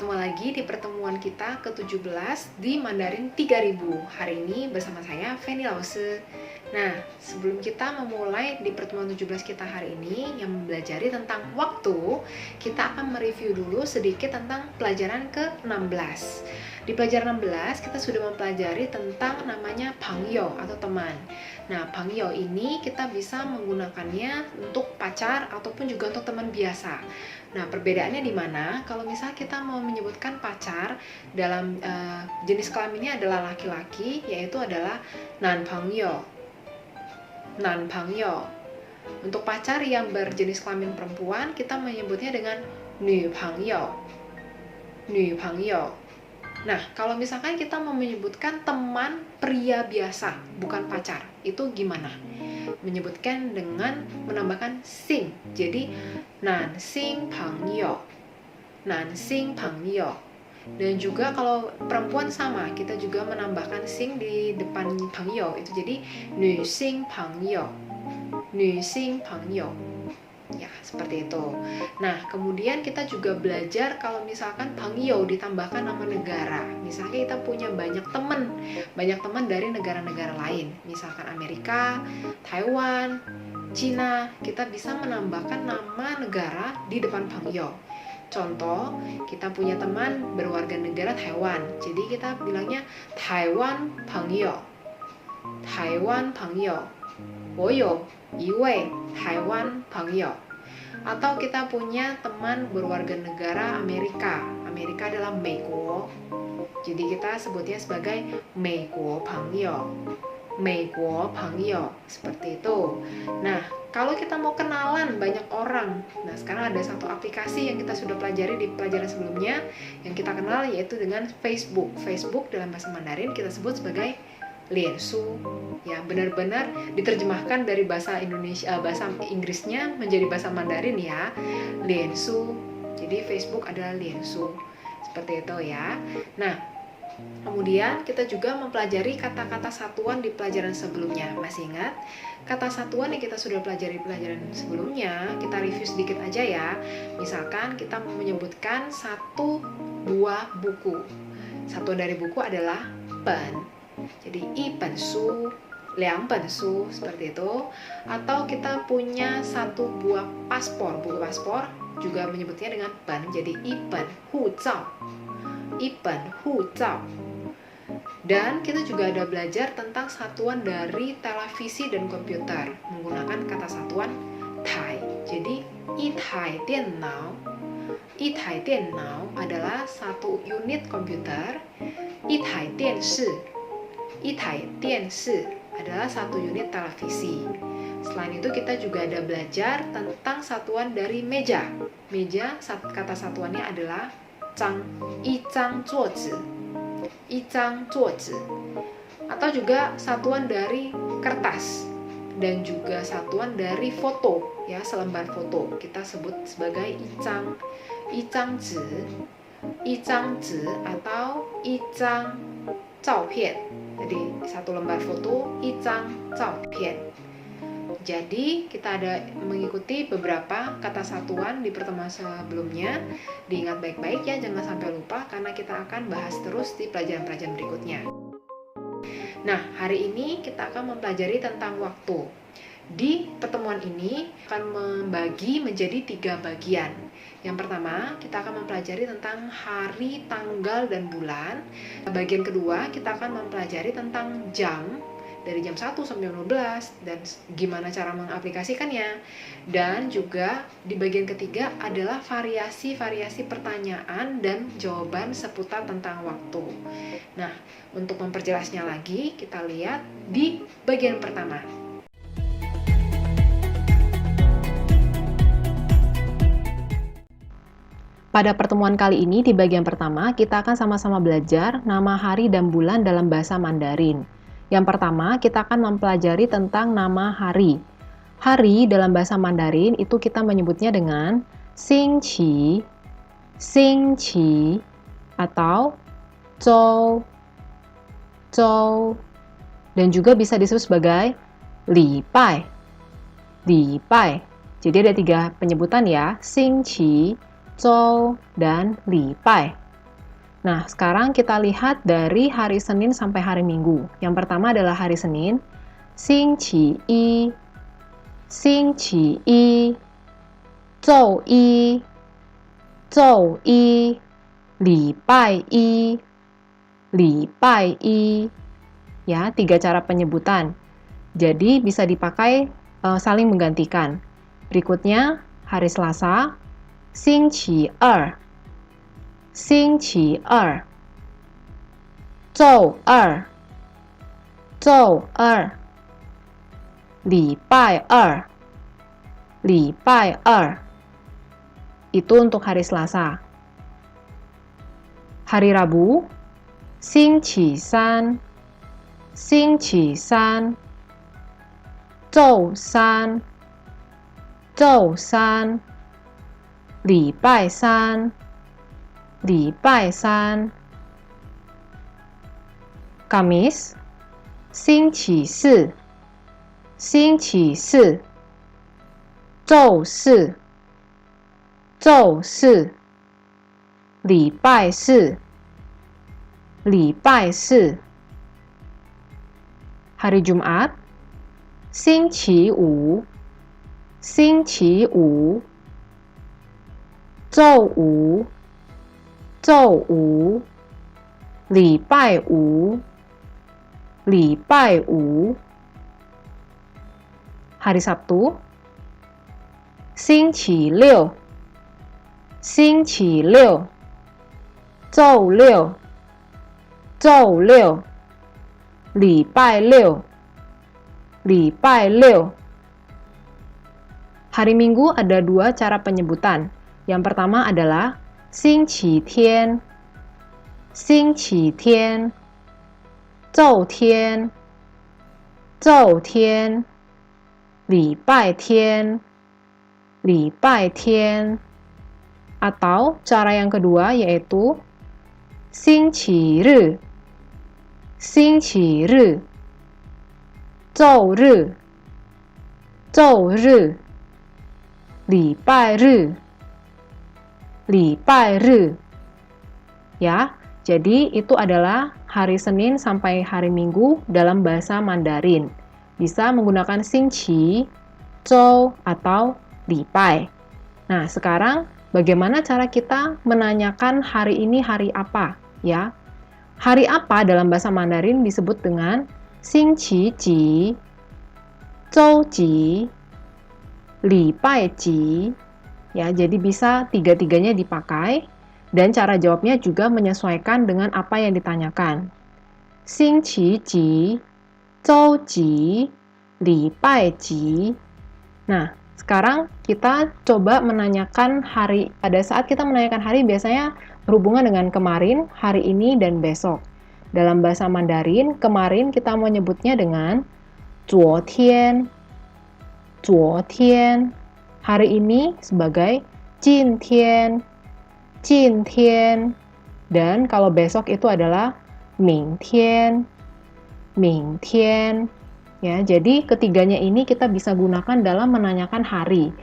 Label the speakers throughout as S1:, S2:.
S1: Bertemu lagi di pertemuan kita ke-17 di Mandarin 3000. Hari ini bersama saya, Fanny Lause. Nah, sebelum kita memulai di pertemuan 17 kita hari ini yang mempelajari tentang waktu, kita akan mereview dulu sedikit tentang pelajaran ke-16. Di pelajaran 16 kita sudah mempelajari tentang namanya pangyo atau teman. Nah, pangyo ini kita bisa menggunakannya untuk pacar ataupun juga untuk teman biasa. Nah, perbedaannya di mana? Kalau misalnya kita mau menyebutkan pacar dalam jenis kelaminnya adalah laki-laki, yaitu adalah nan pangyo. Nan pangyo. Untuk pacar yang berjenis kelamin perempuan, kita menyebutnya dengan nu pangyo. Nu pangyo. Nah, kalau misalkan kita mau menyebutkan teman pria biasa, bukan pacar, itu gimana? Menyebutkan dengan menambahkan sing. Jadi, nan sing pangyo. Nan sing pangyo. Dan juga kalau perempuan sama, kita juga menambahkan sing di depan pangyo. Itu jadi, nu sing pangyo. Nu sing pangyo. Ya, seperti itu. Nah, kemudian kita juga belajar kalau misalkan pangyo ditambahkan nama negara. Misalnya kita punya banyak teman dari negara-negara lain. Misalkan Amerika, Taiwan, Cina, kita bisa menambahkan nama negara di depan pangyo. Contoh, kita punya teman berwarga negara Taiwan. Jadi kita bilangnya Taiwan pangyo. Taiwan pangyo. 我有一位台湾朋友. Atau kita punya teman berwarga negara Amerika. Amerika adalah 美国. Jadi kita sebutnya sebagai 美国朋友. 美国朋友. Seperti itu. Nah, kalau kita mau kenalan banyak orang. Nah, sekarang ada satu aplikasi yang kita sudah pelajari di pelajaran sebelumnya yang kita kenal, yaitu dengan Facebook. Facebook dalam bahasa Mandarin kita sebut sebagai Liansu. Ya, benar-benar diterjemahkan dari bahasa Indonesia, bahasa Inggrisnya menjadi bahasa Mandarin ya. Liansu. Jadi Facebook adalah Liansu. Seperti itu ya. Nah, kemudian kita juga mempelajari kata-kata satuan di pelajaran sebelumnya. Masih ingat? Kata satuan yang kita sudah pelajari di pelajaran sebelumnya, kita review sedikit aja ya. Misalkan kita mau menyebutkan satu buah buku. Satu dari buku adalah pen. Jadi 一本书, 2本书, seperti itu. Atau kita punya satu buah paspor, buku paspor juga menyebutnya dengan pen, jadi 一本护照. 一本护照. Dan kita juga ada belajar tentang satuan dari televisi dan komputer menggunakan kata satuan tai. Jadi 一台电脑. 一台电脑 adalah satu unit komputer. 一台电视. 一台电视 adalah satu unit televisi. Selain itu kita juga ada belajar tentang satuan dari meja. Meja kata satuannya adalah 张, 一张桌子. 一张桌子. Atau juga satuan dari kertas dan juga satuan dari foto ya, selembar foto. Kita sebut sebagai 一张, 一张纸, 一张纸 atau 一张照片. Jadi satu lembar foto, 一张照片. Jadi kita ada mengikuti beberapa kata satuan di pertemuan sebelumnya. Diingat baik-baik ya, jangan sampai lupa karena kita akan bahas terus di pelajaran-pelajaran berikutnya. Nah, hari ini kita akan mempelajari tentang waktu. Di pertemuan ini akan membagi menjadi 3 bagian. Yang pertama, kita akan mempelajari tentang hari, tanggal, dan bulan. Bagian kedua, kita akan mempelajari tentang jam, dari jam 1 sampai 12, dan gimana cara mengaplikasikannya. Dan juga di bagian ketiga adalah variasi-variasi pertanyaan dan jawaban seputar tentang waktu. Nah, untuk memperjelasnya lagi, kita lihat di bagian pertama. Pada pertemuan kali ini, di bagian pertama, kita akan sama-sama belajar nama hari dan bulan dalam bahasa Mandarin. Yang pertama, kita akan mempelajari tentang nama hari. Hari dalam bahasa Mandarin itu kita menyebutnya dengan Xing Qi, Xing Qi, atau Zhou, Zhou. Dan juga bisa disebut sebagai Li Bai, Li Bai. Jadi ada 3 penyebutan ya, Xing Qi, Zhou, dan Li Bai. Nah, sekarang kita lihat dari hari Senin sampai hari Minggu. Yang pertama adalah hari Senin, 星期一，星期一，周一，周一，礼拜一，礼拜一. Ya, 3 cara penyebutan. Jadi bisa dipakai saling menggantikan. Berikutnya, hari Selasa, 星期二，星期二，周二，周二，礼拜二，礼拜二. Itu untuk hari Selasa. Hari Rabu, 星期三，星期三，周三，周三，礼拜三，礼拜三. Kamis, 星期四，星期四，周四，周四，礼拜四，礼拜四. Hari Jumat, 星期五，星期五，周五，周五，礼拜五，礼拜五. Hari Sabtu, 星期六，星期六，周六，周六，礼拜六，礼拜六. Hari Minggu ada 2 cara penyebutan. Yang pertama adalah 星期天，星期天，周天，周天，礼拜天，礼拜天. Atau cara yang kedua yaitu 星期日，星期日，周日，周日，礼拜日，礼拜日. Ya, jadi itu adalah hari Senin sampai hari Minggu dalam bahasa Mandarin. Bisa menggunakan 星期, 周, atau 礼拜. Nah, sekarang bagaimana cara kita menanyakan hari ini hari apa? Ya, hari apa dalam bahasa Mandarin disebut dengan 星期几, 周几, 礼拜几. Ya, jadi bisa 3-3-nya dipakai dan cara jawabnya juga menyesuaikan dengan apa yang ditanyakan. 星期几, 周几, 礼拜几. Nah, sekarang kita coba menanyakan hari. Pada saat kita menanyakan hari biasanya berhubungan dengan kemarin, hari ini, dan besok. Dalam bahasa Mandarin, kemarin kita menyebutnya dengan 昨天, 昨天. Hari ini sebagai 今天, 今天. Dan kalau besok itu adalah 明天, 明天. Ya, jadi ketiganya ini kita bisa gunakan dalam menanyakan hari.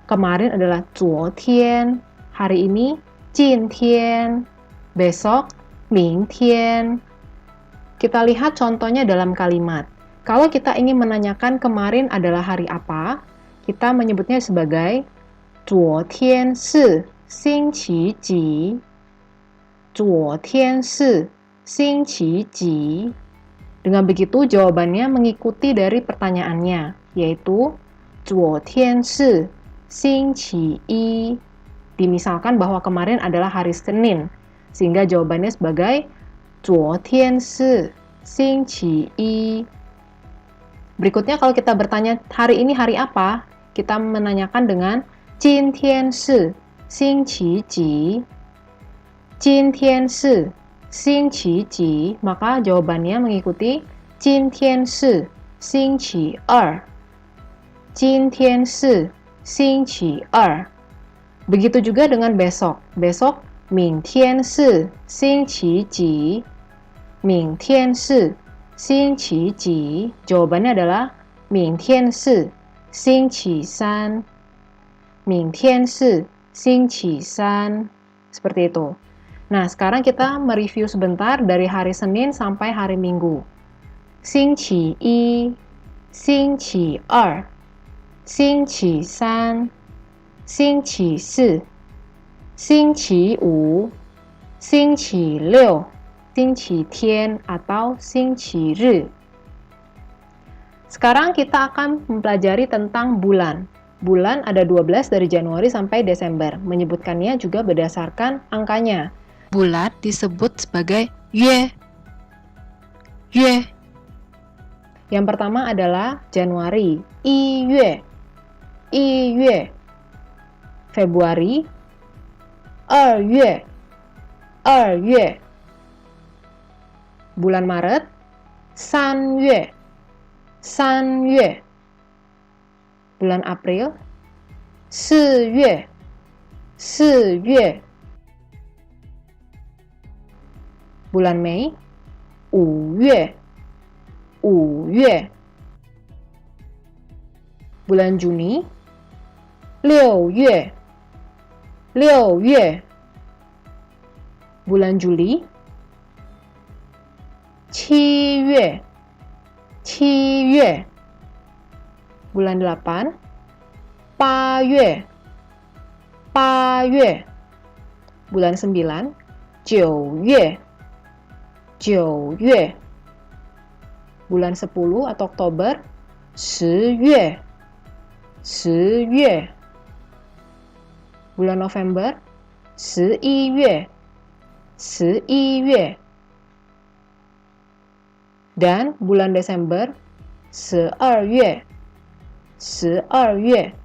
S1: Kemarin adalah 昨天, hari ini 今天, besok 明天. Kita lihat contohnya dalam kalimat. Kalau kita ingin menanyakan kemarin adalah hari apa, kita menyebutnya sebagai 昨天是星期几, 昨天是星期几. Dengan begitu, jawabannya mengikuti dari pertanyaannya, yaitu 昨天是星期一. Dimisalkan bahwa kemarin adalah hari Senin, sehingga jawabannya sebagai 昨天是星期一. Berikutnya, kalau kita bertanya hari ini hari apa, kita menanyakan dengan 今天是星期几, 今天是星期几, maka jawabannya mengikuti 今天是星期二, 今天是星期二. Begitu juga dengan besok. Besok 明天是星期几, 明天是星期几. Jawabannya adalah 明天是星期三, 明天是星期三. Seperti itu. Nah, sekarang kita mereview sebentar dari hari Senin sampai hari Minggu. 星期一、星期二、星期三、星期四、星期五、星期六、星期天 atau 星期日. Sekarang kita akan mempelajari tentang bulan. Bulan ada 12 dari Januari sampai Desember. Menyebutkannya juga berdasarkan angkanya. Bulan disebut sebagai yue. Yue. Yang pertama adalah Januari, 1月, 1月. Februari, 2月, 2月. Bulan Maret, 3月, 3月. Bulan April, 4月, 4月. Bulan Mei, 5月, 5月. Bulan Juni, 6月, 6月. Bulan Juli, 7月, 7月. Bulan 8, 8月, 8月. Bulan 9, 9月, 9月. Bulan 10 atau Oktober, 10月, 10月. Bulan November, 11月, 11月. Dan bulan Desember, 12月, 12月.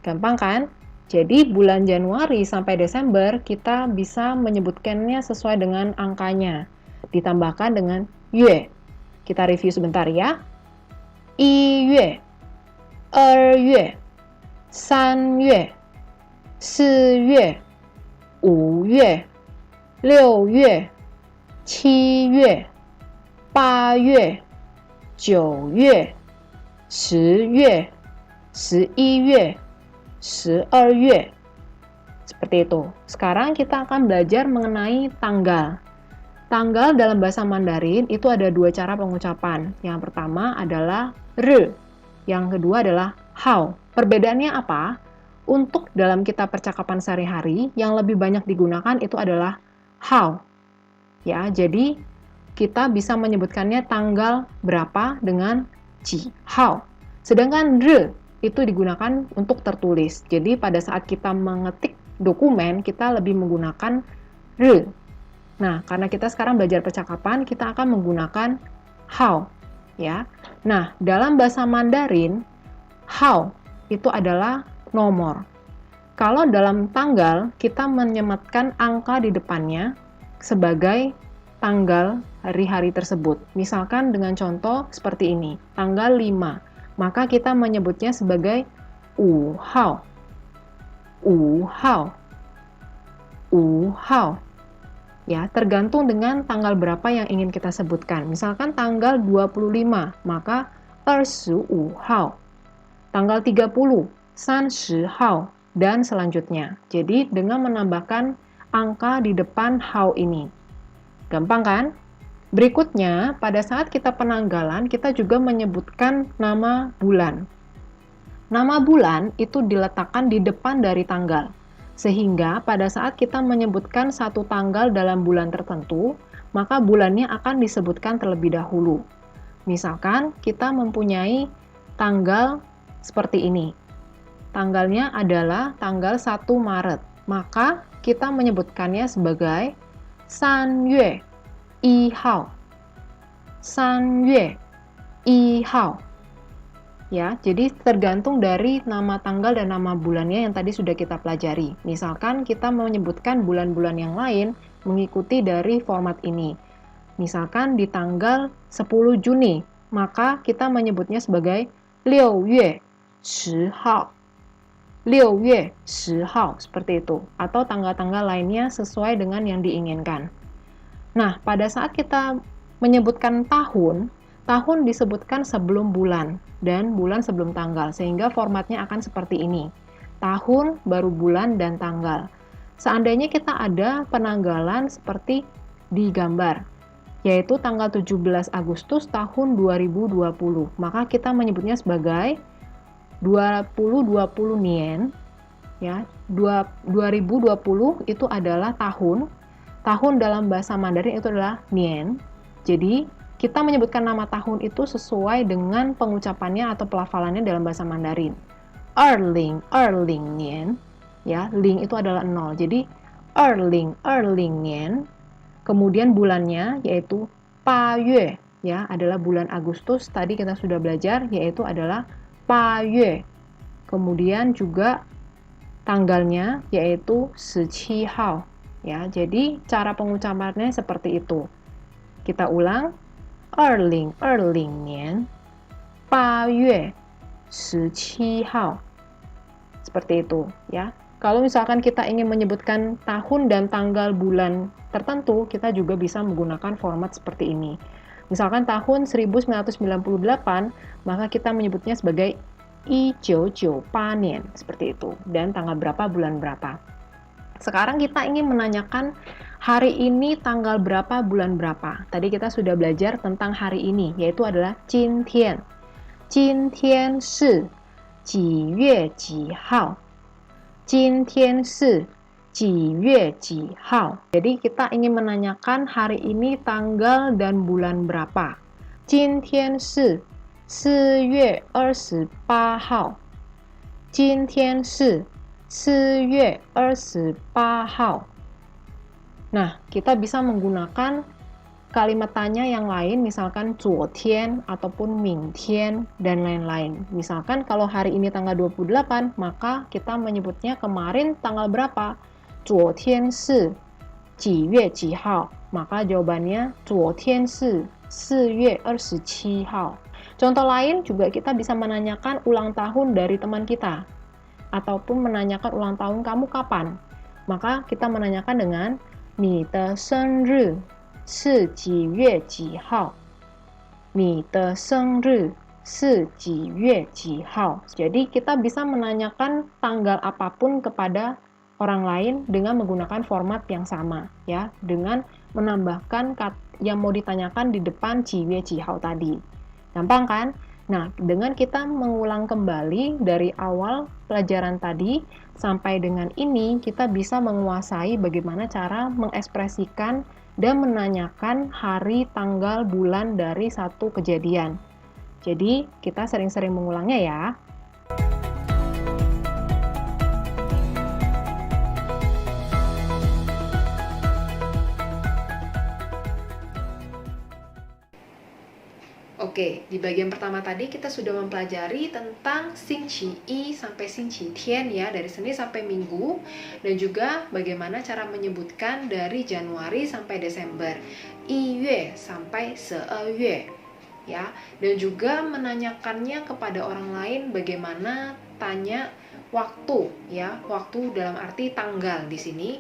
S1: Gampang kan? Jadi bulan Januari sampai Desember kita bisa menyebutkannya sesuai dengan angkanya. Ditambahkan dengan yue. Kita review sebentar ya. 1月, 2月, 3月, 4月, 5月, 6月, 7月, 8月, 9月, 10月, 11月, 12月. Seperti itu. Sekarang kita akan belajar mengenai tanggal. Tanggal dalam bahasa Mandarin itu ada dua cara pengucapan. Yang pertama adalah re, yang kedua adalah hao. Perbedaannya apa? Untuk dalam kita percakapan sehari-hari, yang lebih banyak digunakan itu adalah hao. Ya, jadi kita bisa menyebutkannya tanggal berapa dengan ji hao. Sedangkan re itu digunakan untuk tertulis. Jadi pada saat kita mengetik dokumen, kita lebih menggunakan re. Nah, karena kita sekarang belajar percakapan, kita akan menggunakan hao, ya. Nah, dalam bahasa Mandarin, hao itu adalah nomor. Kalau dalam tanggal, kita menyematkan angka di depannya sebagai tanggal hari-hari tersebut. Misalkan dengan contoh seperti ini, tanggal 5, maka kita menyebutnya sebagai wu hao. Wu hao. Wu hao. Ya, tergantung dengan tanggal berapa yang ingin kita sebutkan. Misalkan tanggal 25, maka 25 hao. Tanggal 30, 30 hao, dan selanjutnya. Jadi, dengan menambahkan angka di depan hao ini. Gampang kan? Berikutnya, pada saat kita penanggalan, kita juga menyebutkan nama bulan. Nama bulan itu diletakkan di depan dari tanggal. Sehingga pada saat kita menyebutkan satu tanggal dalam bulan tertentu, maka bulannya akan disebutkan terlebih dahulu. Misalkan kita mempunyai tanggal seperti ini. Tanggalnya adalah tanggal 1 Maret. Maka kita menyebutkannya sebagai 3月1号. 3月1号. Ya, jadi tergantung dari nama tanggal dan nama bulannya yang tadi sudah kita pelajari. Misalkan kita mau menyebutkan bulan-bulan yang lain mengikuti dari format ini. Misalkan di tanggal 10 Juni, maka kita menyebutnya sebagai 6月10号. 6月10号, seperti itu. Atau tanggal-tanggal lainnya sesuai dengan yang diinginkan. Nah, pada saat kita menyebutkan tahun, tahun disebutkan sebelum bulan dan bulan sebelum tanggal, sehingga formatnya akan seperti ini. Tahun, baru bulan, dan tanggal. Seandainya kita ada penanggalan seperti di gambar, yaitu tanggal 17 Agustus tahun 2020, maka kita menyebutnya sebagai 2020 Nien, ya. 2020 itu adalah tahun. Tahun dalam bahasa Mandarin itu adalah Nien. Jadi, kita menyebutkan nama tahun itu sesuai dengan pengucapannya atau pelafalannya dalam bahasa Mandarin. Erling Nien, ya, ling itu adalah 0. Jadi, Erling Nien. Kemudian bulannya yaitu Pa Yue, ya, adalah bulan Agustus. Tadi kita sudah belajar yaitu adalah Pa Yue. Kemudian juga tanggalnya yaitu 17 Hao, ya. Jadi cara pengucapannya seperti itu. Kita ulang, 2020年8月17号. Seperti itu, ya. Kalau misalkan kita ingin menyebutkan tahun dan tanggal bulan tertentu, kita juga bisa menggunakan format seperti ini. Misalkan tahun 1998, maka kita menyebutnya sebagai 1998 年, seperti itu. Dan tanggal berapa, bulan berapa. Sekarang kita ingin menanyakan hari ini tanggal berapa, bulan berapa. Tadi kita sudah belajar tentang hari ini, yaitu adalah 今天. 今天是几月几号? 今天是几月几号? Jadi kita ingin menanyakan hari ini tanggal dan bulan berapa. 今天是4月28号. 今天是4月28号. Nah, kita bisa menggunakan kalimat tanya yang lain, misalkan 昨天 ataupun 明天 dan lain-lain. Misalkan kalau hari ini tanggal 28, maka kita menyebutnya kemarin tanggal berapa? 昨天是几月几号? Maka jawabannya 昨天是4月27号. Contoh lain juga kita bisa menanyakan ulang tahun dari teman kita ataupun menanyakan ulang tahun kamu kapan. Maka kita menanyakan dengan 你的生日是几月几号? 你的生日是几月几号? Jadi kita bisa menanyakan tanggal apapun kepada orang lain dengan menggunakan format yang sama, ya, dengan menambahkan yang mau ditanyakan di depan 几月几号 tadi. Gampang kan? Nah, dengan kita mengulang kembali dari awal pelajaran tadi sampai dengan ini, kita bisa menguasai bagaimana cara mengekspresikan dan menanyakan hari, tanggal, bulan dari satu kejadian. Jadi, kita sering-sering mengulangnya ya. Oke, di bagian pertama tadi kita sudah mempelajari tentang Xing Qi Yi sampai Xing Qi Tian, ya, dari Senin sampai Minggu, dan juga bagaimana cara menyebutkan dari Januari sampai Desember, 1月 sampai 12月, ya, dan juga menanyakannya kepada orang lain bagaimana tanya waktu, ya, waktu dalam arti tanggal di sini.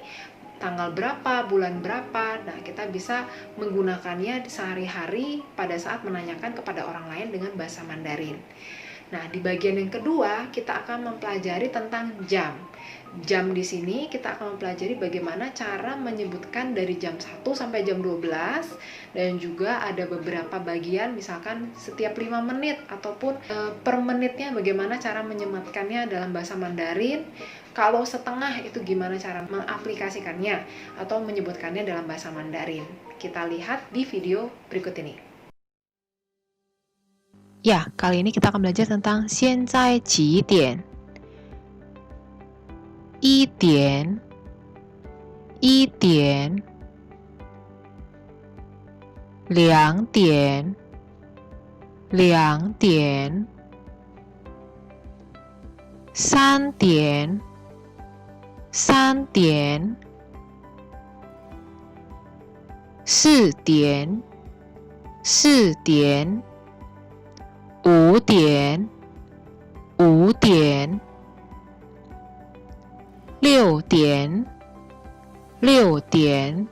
S1: Tanggal berapa, bulan berapa. Nah, kita bisa menggunakannya sehari-hari pada saat menanyakan kepada orang lain dengan bahasa Mandarin. Nah, di bagian yang kedua, kita akan mempelajari tentang jam. Jam di sini kita akan mempelajari bagaimana cara menyebutkan dari jam 1 sampai jam 12, dan juga ada beberapa bagian, misalkan setiap 5 menit ataupun per menitnya bagaimana cara menyematkannya dalam bahasa Mandarin. Kalau setengah itu gimana cara mengaplikasikannya atau menyebutkannya dalam bahasa Mandarin. Kita lihat di video berikut ini. Ya, kali ini kita akan belajar tentang 现在几点? 1点 1点 2点 2点 3点 3点 4点 4点 5点 5点 6点 6点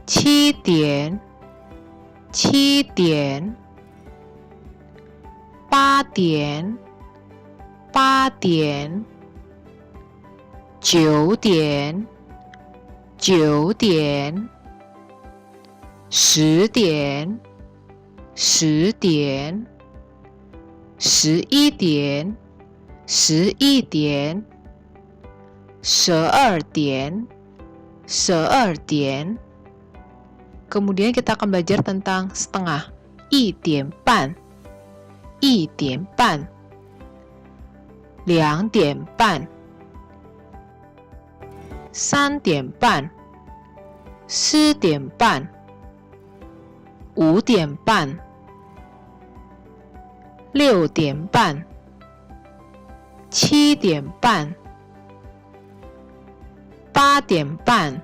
S1: 7点 7点 8点 8点9点9点10点10点11点11点12点12点. Kemudian kita akan belajar tentang setengah. 1点半1点半2点半3点半4点半5点半6点半7点半8点半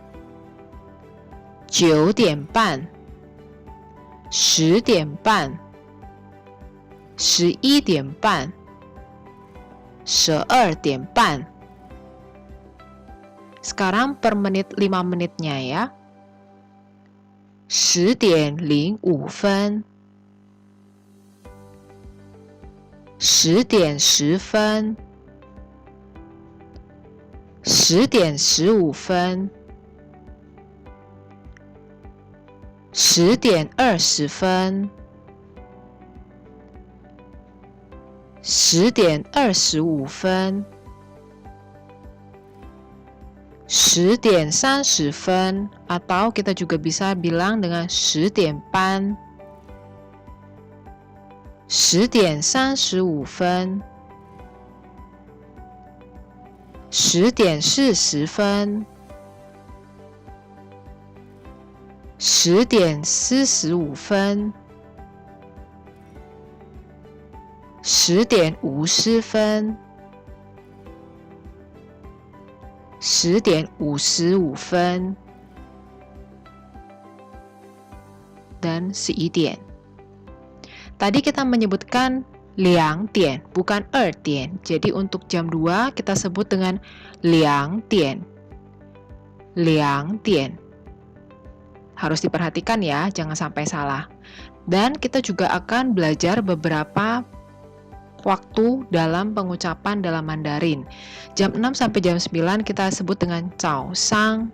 S1: 9点半10点半11点半12点半. Sekarang per menit 5 menitnya ya. 10点05分10点10分10点15分10点20分10点25分10点30分, atau kita juga bisa bilang dengan 10点半10点35分10点40分10点45分10点50分10点55分 dan 11点. Tadi kita menyebutkan 2点, bukan 2点. Jadi untuk jam 2 kita sebut dengan 2点. 2点. Harus diperhatikan ya, jangan sampai salah. Dan kita juga akan belajar beberapa waktu dalam pengucapan dalam Mandarin. Jam 6 sampai jam 9 kita sebut dengan cao sang.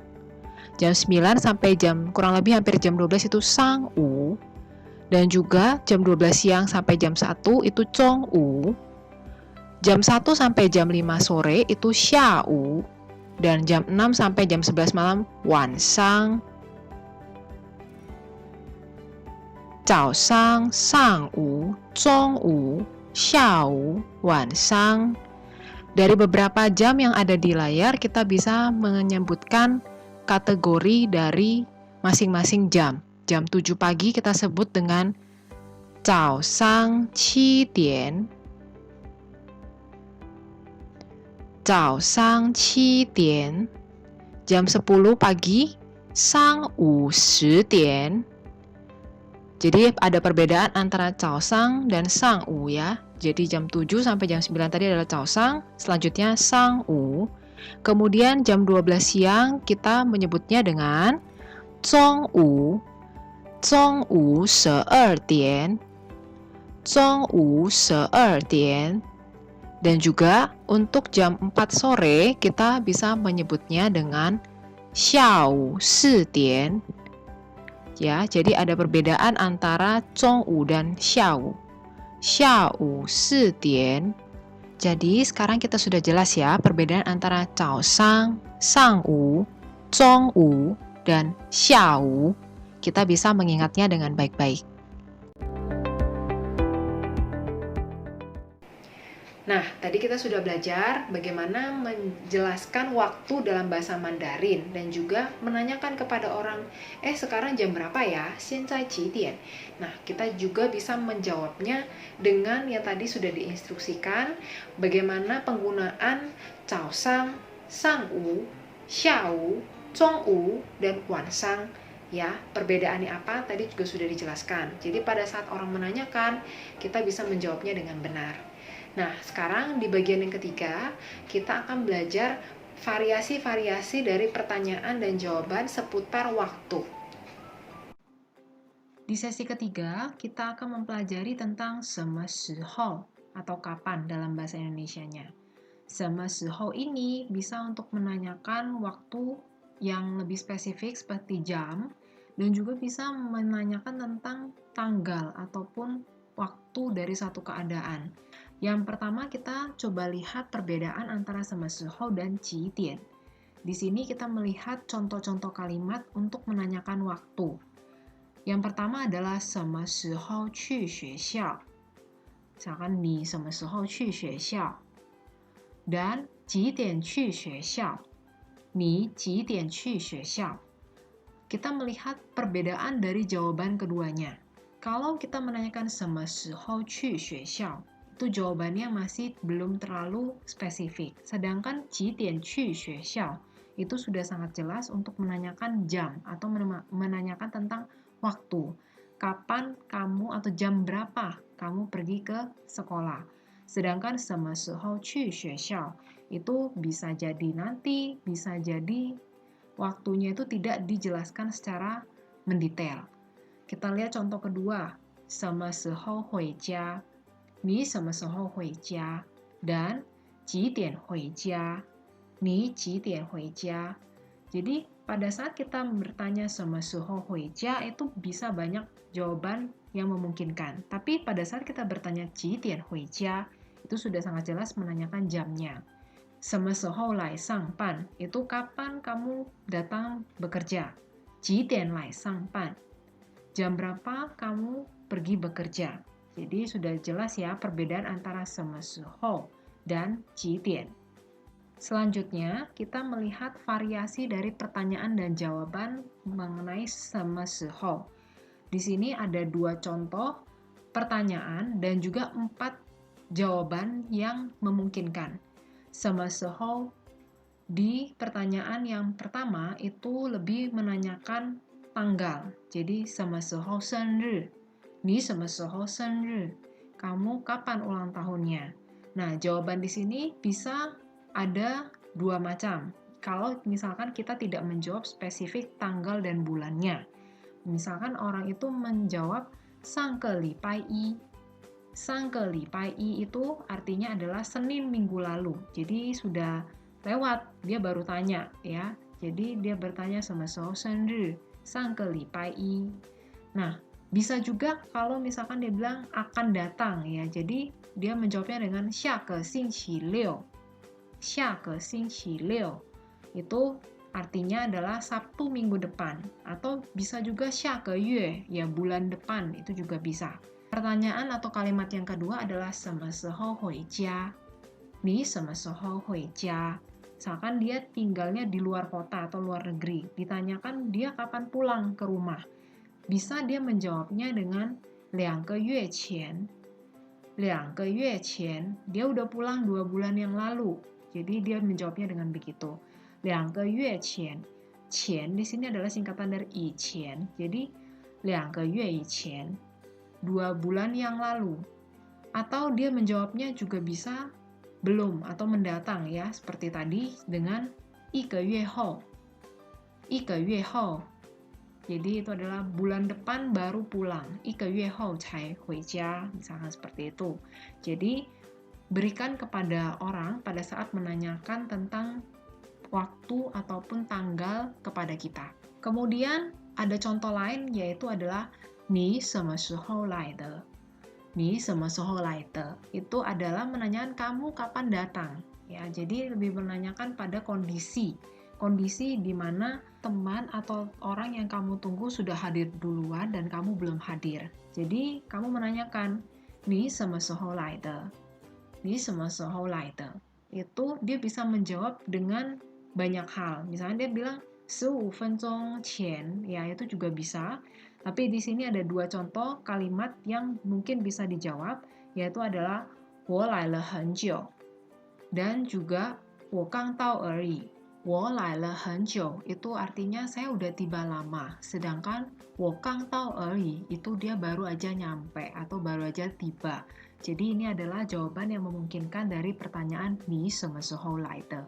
S1: Jam 9 sampai jam kurang lebih hampir jam 12 itu sang u. Dan juga jam 12 siang sampai jam 1 itu cong u. Jam 1 sampai jam 5 sore itu xia u. Dan jam 6 sampai jam 11 malam wan sang. Cao sang, sang u, cong u, xia u, wan sang. Dari beberapa jam yang ada di layar, kita bisa menyebutkan kategori dari masing-masing jam. Jam 7 pagi kita sebut dengan cao sang 7点 cao sang 7点 Jam 10 pagi sang u 10点 Jadi ada perbedaan antara cao sang dan sang u ya. Jadi jam 7 sampai jam 9 tadi adalah cao sang, selanjutnya sang u. Kemudian jam 12 siang kita menyebutnya dengan zong u. Zong u 12点 zong u 12点 Dan juga untuk jam 4 sore kita bisa menyebutnya dengan xiao 4点 Ya, jadi ada perbedaan antara zong u dan xiao. Xiao 4点 Jadi sekarang kita sudah jelas ya perbedaan antara cao sang, sang u, zong u, dan xiao. Kita bisa mengingatnya dengan baik-baik. Nah, tadi kita sudah belajar bagaimana menjelaskan waktu dalam bahasa Mandarin dan juga menanyakan kepada orang, sekarang jam berapa ya? 现在几点? Nah, kita juga bisa menjawabnya dengan yang tadi sudah diinstruksikan bagaimana penggunaan cao sang, sang u, xiao, zong u, dan wan sang. Ya, perbedaannya apa tadi juga sudah dijelaskan. Jadi pada saat orang menanyakan, kita bisa menjawabnya dengan benar. Nah, sekarang di bagian yang ketiga, kita akan belajar variasi-variasi dari pertanyaan dan jawaban seputar waktu. Di sesi ketiga, kita akan mempelajari tentang 什么时候 atau kapan dalam bahasa Indonesianya. Semesihou ini bisa untuk menanyakan waktu yang lebih spesifik seperti jam, dan juga bisa menanyakan tentang tanggal ataupun waktu dari satu keadaan. Yang pertama kita coba lihat perbedaan antara semesihou dan qitian. Di sini kita melihat contoh-contoh kalimat untuk menanyakan waktu. Yang pertama adalah 什么时候去学校? Misalkan 你什么时候去学校? Dan 几点去学校? 你几点去学校? Kita melihat perbedaan dari jawaban keduanya. Kalau kita menanyakan 什么时候去学校? Itu jawabannya masih belum terlalu spesifik. Sedangkan 几点去学校? Itu sudah sangat jelas untuk menanyakan jam atau menanyakan tentang waktu. Kapan kamu atau jam berapa kamu pergi ke sekolah. Sedangkan 什么时候去学校 itu bisa jadi nanti, bisa jadi waktunya itu tidak dijelaskan secara mendetail. Kita lihat contoh kedua, 什么时候回家? 你什么时候回家? Dan 几点回家? 你几点回家? Jadi pada saat kita bertanya 什么时候回家 itu bisa banyak jawaban yang memungkinkan. Tapi pada saat kita bertanya 几点回家 itu sudah sangat jelas menanyakan jamnya. 什么时候来上班 itu kapan kamu datang bekerja. 几点来上班 jam berapa kamu pergi bekerja. Jadi sudah jelas ya perbedaan antara 什么时候 dan 几点. Selanjutnya, kita melihat variasi dari pertanyaan dan jawaban mengenai 什么时候. Di sini ada 2 contoh pertanyaan dan juga 4 jawaban yang memungkinkan. 什么时候 di pertanyaan yang pertama itu lebih menanyakan tanggal. Jadi 什么时候生日? 你什么时候生日? Kamu kapan ulang tahunnya? Nah, jawaban di sini bisa ada 2 macam. Kalau misalkan kita tidak menjawab spesifik tanggal dan bulannya. Misalkan orang itu menjawab 上个礼拜一. 上个礼拜一 itu artinya adalah Senin minggu lalu. Jadi sudah lewat, dia baru tanya ya. Jadi dia bertanya 什么时候生日? 上个礼拜一. Nah, bisa juga kalau misalkan dia bilang akan datang ya. Jadi dia menjawabnya dengan 下个星期六. 下个星期六 itu artinya adalah Sabtu minggu depan, atau bisa juga 下个月 ya bulan depan, itu juga bisa. Pertanyaan atau kalimat yang kedua adalah 什么时候回家? 你什么时候回家? Misalkan dia tinggalnya di luar kota atau luar negeri, ditanyakan dia kapan pulang ke rumah. Bisa dia menjawabnya dengan 2个月前. 2个月前 dia udah pulang 2 bulan yang lalu. Jadi dia menjawabnya dengan begitu. 2个月前. 前 di sini adalah singkatan dari 以前. Jadi 2个月以前. 2 bulan yang lalu. Atau dia menjawabnya juga bisa belum atau mendatang ya, seperti tadi dengan 1个月后. 1个月后. Jadi itu adalah bulan depan baru pulang. 1个月后才回家. Misalkan seperti itu. Jadi berikan kepada orang pada saat menanyakan tentang waktu ataupun tanggal kepada kita. Kemudian ada contoh lain yaitu adalah 你什么时候来的? 你什么时候来的? Itu adalah menanyakan kamu kapan datang. Ya, jadi lebih menanyakan pada kondisi di mana teman atau orang yang kamu tunggu sudah hadir duluan dan kamu belum hadir. Jadi kamu menanyakan 你什么时候来的? 你什么时候来的? Itu dia bisa menjawab dengan banyak hal. Misalnya dia bilang 15分钟前, ya itu juga bisa. Tapi di sini ada 2 contoh kalimat yang mungkin bisa dijawab, yaitu adalah 我来了很久 dan juga 我刚到而已. 我来了很久 itu artinya saya udah tiba lama. Sedangkan 我刚到而已 itu dia baru aja nyampe atau baru aja tiba. Jadi ini adalah jawaban yang memungkinkan dari pertanyaan 你什么时候来的?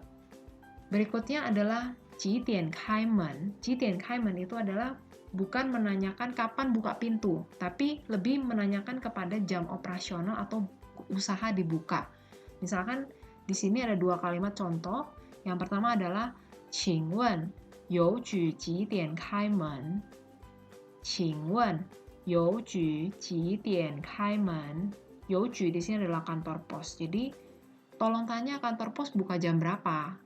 S1: Berikutnya adalah 几点开门. 几点开门 itu adalah bukan menanyakan kapan buka pintu, tapi lebih menanyakan kepada jam operasional atau usaha dibuka. Misalkan Di sini ada dua kalimat contoh. Yang pertama adalah 请问邮局几点开门?请问邮局几点开门?邮局di sini adalah kantor pos. Jadi, tolong tanya kantor pos buka jam berapa.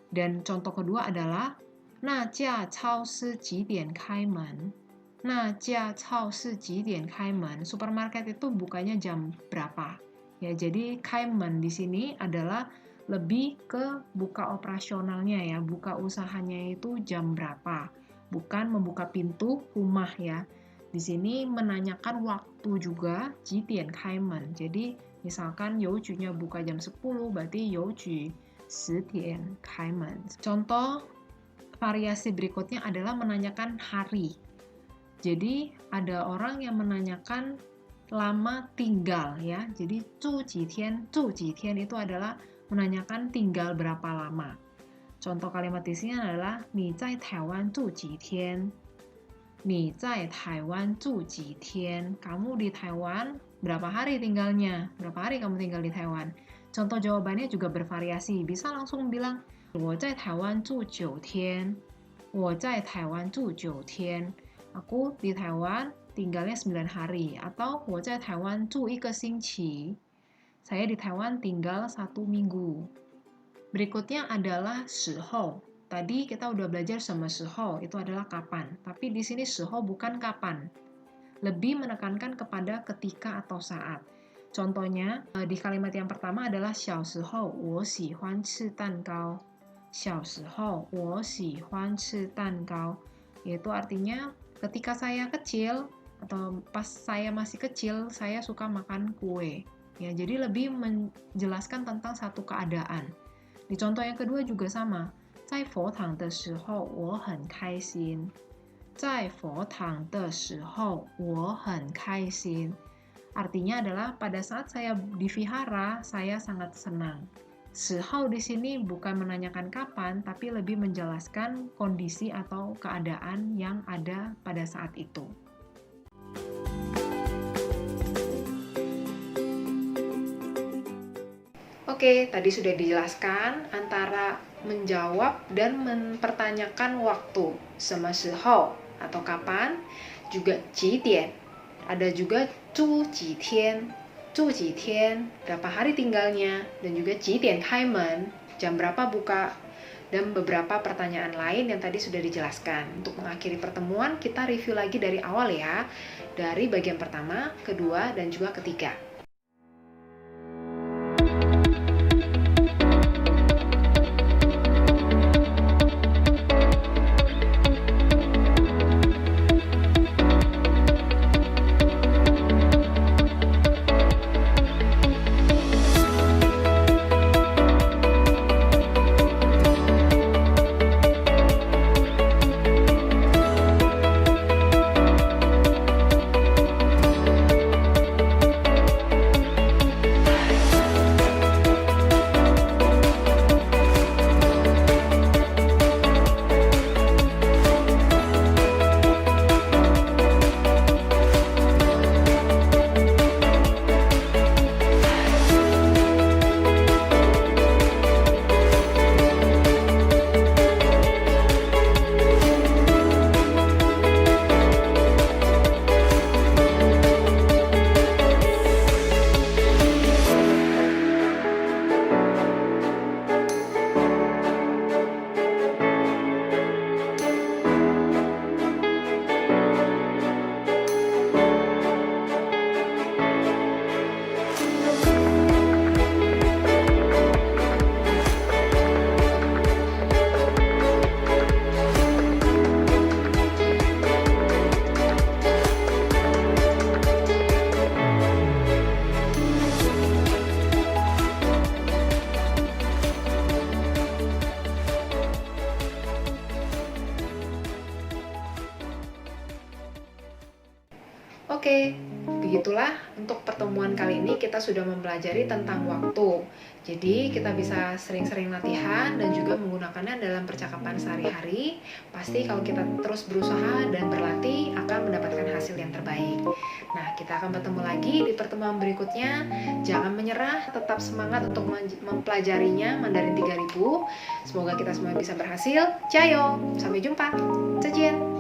S1: Dan contoh kedua adalah 那家超市几点开门?那家超市几点开门? Supermarket itu bukanya jam berapa? Ya, jadi kaimen di sini adalah lebih ke buka operasionalnya ya, buka usahanya itu jam berapa, bukan membuka pintu rumah ya. Di sini menanyakan waktu juga, 几点开门. Jadi misalkan 邮局nya buka jam 10, berarti 邮局10点开门. Contoh variasi berikutnya adalah menanyakan hari. Jadi ada orang yang menanyakan lama tinggal ya. Jadi 住几天itu adalah menanyakan tinggal berapa lama. Contoh kalimat di sini adalah 你在台湾住几天?你在台湾住几天? Kamu di Taiwan berapa hari tinggalnya? Berapa hari kamu tinggal di Taiwan? Contoh jawabannya juga bervariasi. Bisa langsung bilang 我在台湾住9天. 我在台湾住9天. Aku di Taiwan tinggalnya 9 hari. Atau 我在台湾住1个星期. Saya di Taiwan tinggal 1 minggu. Berikutnya adalah 时候. Tadi kita udah belajar sama 时候, itu adalah kapan. Tapi di sini 时候bukan kapan. Lebih menekankan kepada ketika atau saat. Contohnya, di kalimat yang pertama adalah 小时候我喜欢吃蛋糕. 小时候我喜欢吃蛋糕. Yaitu artinya ketika saya kecil atau pas saya masih kecil, saya suka makan kue. Ya, jadi lebih menjelaskan tentang satu keadaan. Di contoh yang kedua juga sama. 在佛堂的时候我很开心. 在佛堂的时候我很开心. Artinya adalah pada saat saya di vihara, saya sangat senang. 时候di sini bukan menanyakan kapan, tapi lebih menjelaskan kondisi atau keadaan yang ada pada saat itu. Oke, tadi sudah dijelaskan antara menjawab dan mempertanyakan waktu, 什么时候 atau kapan, juga 几点, ada juga 住几天, 住几天, berapa hari tinggalnya, dan juga 几点开门, jam berapa buka, dan beberapa pertanyaan lain yang tadi sudah dijelaskan. Untuk mengakhiri pertemuan, kita review lagi dari awal ya, dari bagian pertama, kedua, dan juga ketiga. Oke, begitulah untuk pertemuan kali ini kita sudah mempelajari tentang waktu. Jadi kita bisa sering-sering latihan dan juga menggunakannya dalam percakapan sehari-hari. Pasti kalau kita terus berusaha dan berlatih akan mendapatkan hasil yang terbaik. Nah, kita akan bertemu lagi di pertemuan berikutnya. Jangan menyerah, tetap semangat untuk mempelajarinya Mandarin 3000. Semoga kita semua bisa berhasil. Ciao, sampai jumpa. Zaijian.